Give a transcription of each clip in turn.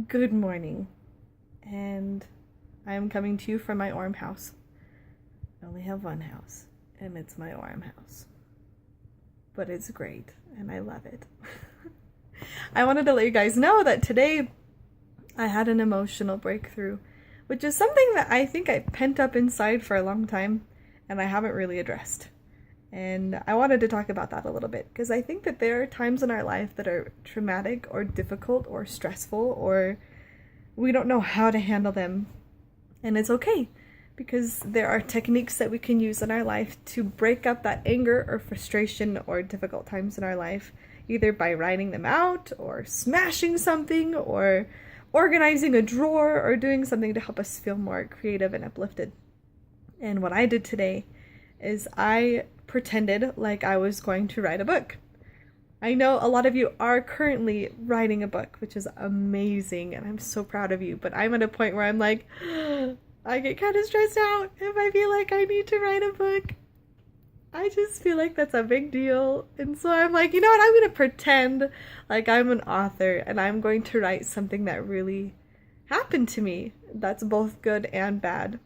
Good morning, and I am coming to you from my Orm house. I only have one house, and it's my Orm house. But it's great, and I love it. I wanted to let you guys know that today I had an emotional breakthrough, which is something that I think I pent up inside for a long time, and I haven't really addressed. And I wanted to talk about that a little bit because I think that there are times in our life that are traumatic or difficult or stressful or we don't know how to handle them. And it's okay because there are techniques that we can use in our life to break up that anger or frustration or difficult times in our life, either by writing them out or smashing something or organizing a drawer or doing something to help us feel more creative and uplifted. And what I did today is I pretended like I was going to write a book. I know a lot of you are currently writing a book, which is amazing, and I'm so proud of you, but I'm at a point where I'm like, I get kind of stressed out if I feel like I need to write a book. I just feel like that's a big deal, and so I'm like, you know what, I'm going to pretend like I'm an author, and I'm going to write something that really happened to me that's both good and bad.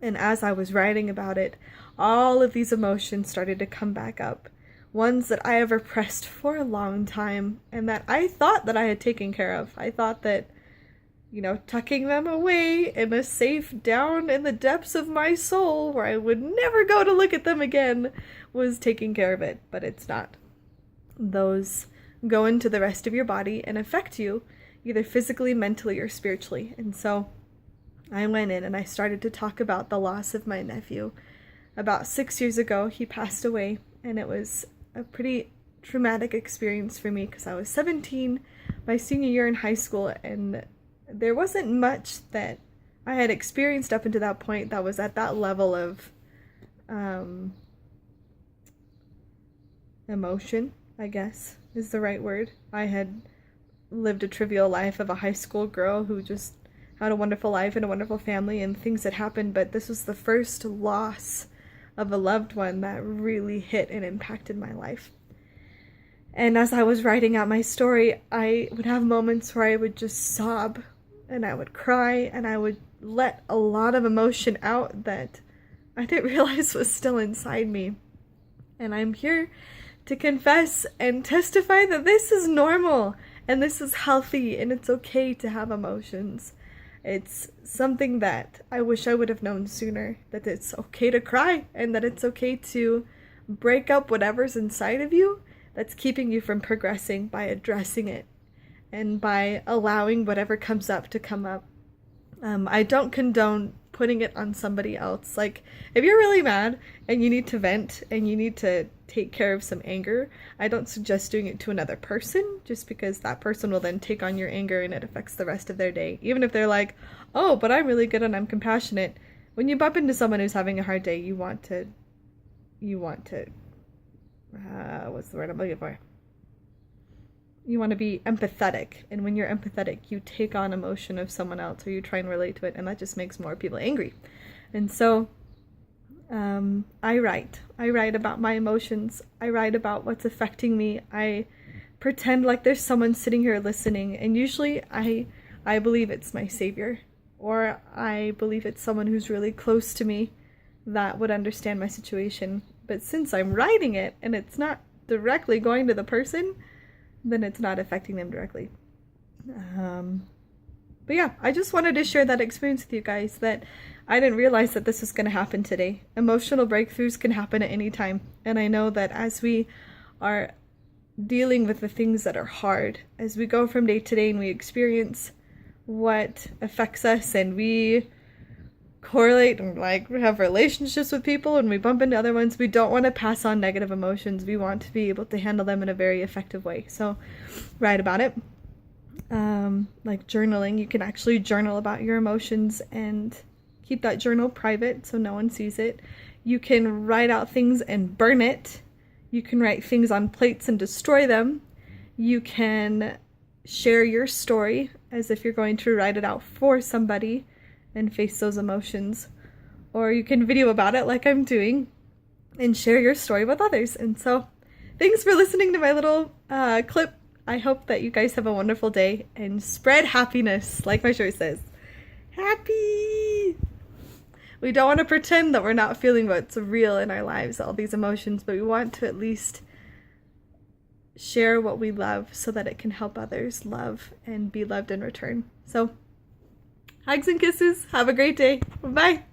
And as I was writing about it, all of these emotions started to come back up. Ones that I have repressed for a long time and that I thought that I had taken care of. I thought that, tucking them away in a safe down in the depths of my soul where I would never go to look at them again was taking care of it, but it's not. Those go into the rest of your body and affect you either physically, mentally, or spiritually. And so I went in and I started to talk about the loss of my nephew. About 6 years ago, he passed away, and it was a pretty traumatic experience for me because I was 17, my senior year in high school, and there wasn't much that I had experienced up until that point that was at that level of emotion, I guess is the right word. I had lived a trivial life of a high school girl who just had a wonderful life and a wonderful family and things had happened, but this was the first loss of a loved one that really hit and impacted my life. And as I was writing out my story, I would have moments where I would just sob and I would cry and I would let a lot of emotion out that I didn't realize was still inside me. And I'm here to confess and testify that this is normal and this is healthy and it's okay to have emotions. It's something that I wish I would have known sooner, that it's okay to cry and that it's okay to break up whatever's inside of you that's keeping you from progressing by addressing it and by allowing whatever comes up to come up. I don't condone putting it on somebody else. Like, if you're really mad and you need to vent and you need to take care of some anger, I don't suggest doing it to another person just because that person will then take on your anger and it affects the rest of their day. Even if they're like, oh, but I'm really good and I'm compassionate. When you bump into someone who's having a hard day, you want to, what's the word I'm looking for? You want to be empathetic, and when you're empathetic, you take on emotion of someone else or you try and relate to it, and that just makes more people angry. And so I write about my emotions. I write about what's affecting me. I pretend like there's someone sitting here listening, and usually I believe it's my savior, or I believe it's someone who's really close to me that would understand my situation. But since I'm writing it and it's not directly going to the person, then it's not affecting them directly. But yeah, I just wanted to share that experience with you guys, that I didn't realize that this was going to happen today. Emotional breakthroughs can happen at any time. And I know that as we are dealing with the things that are hard, as we go from day to day and we experience what affects us and we correlate and we have relationships with people and we bump into other ones, we don't want to pass on negative emotions. We want to be able to handle them in a very effective way. So write about it. Like journaling, you can actually journal about your emotions and keep that journal private so no one sees it. You can write out things and burn it. You can write things on plates and destroy them. You can share your story as if you're going to write it out for somebody and face those emotions. Or you can video about it like I'm doing and share your story with others. And so thanks for listening to my little clip. I hope that you guys have a wonderful day and spread happiness, like my shirt says. Happy! We don't want to pretend that we're not feeling what's real in our lives, all these emotions, but we want to at least share what we love so that it can help others love and be loved in return. So, hugs and kisses. Have a great day. Bye.